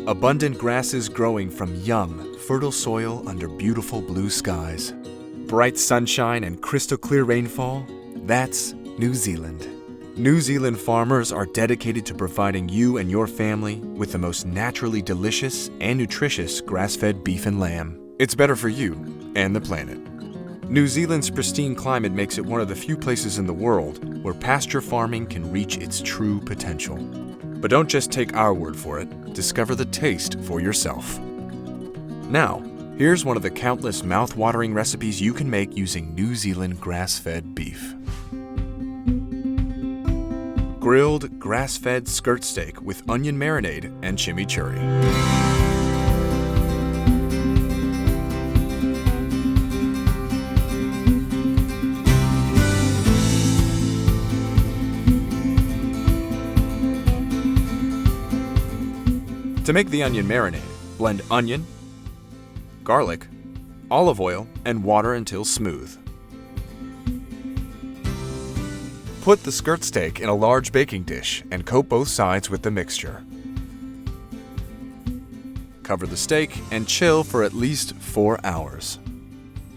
Abundant grasses growing from young, fertile soil under beautiful blue skies. Bright sunshine and crystal clear rainfall, that's New Zealand. New Zealand farmers are dedicated to providing you and your family with the most naturally delicious and nutritious grass-fed beef and lamb. It's better for you and the planet. New Zealand's pristine climate makes it one of the few places in the world where pasture farming can reach its true potential. But don't just take our word for it, discover the taste for yourself. Now, here's one of the countless mouth-watering recipes you can make using New Zealand grass-fed beef. Grilled grass-fed skirt steak with onion marinade and chimichurri. To make the onion marinade, blend onion, garlic, olive oil, and water until smooth. Put the skirt steak in a large baking dish and coat both sides with the mixture. Cover the steak and chill for at least 4 hours.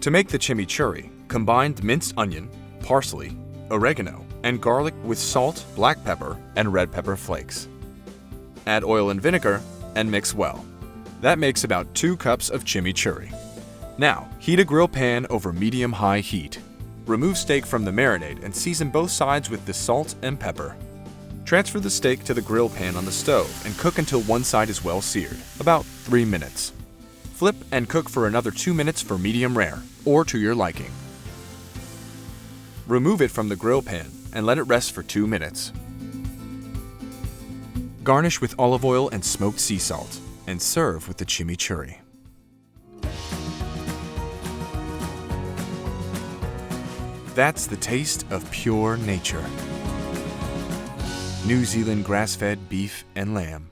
To make the chimichurri, combine minced onion, parsley, oregano, and garlic with salt, black pepper, and red pepper flakes. Add oil and vinegar and mix well. That makes about 2 cups of chimichurri. Now, heat a grill pan over medium-high heat. Remove steak from the marinade and season both sides with the salt and pepper. Transfer the steak to the grill pan on the stove and cook until one side is well seared, about 3 minutes. Flip and cook for another 2 minutes for medium rare, or to your liking. Remove it from the grill pan and let it rest for 2 minutes. Garnish with olive oil and smoked sea salt, and serve with the chimichurri. That's the taste of pure nature. New Zealand grass-fed beef and lamb.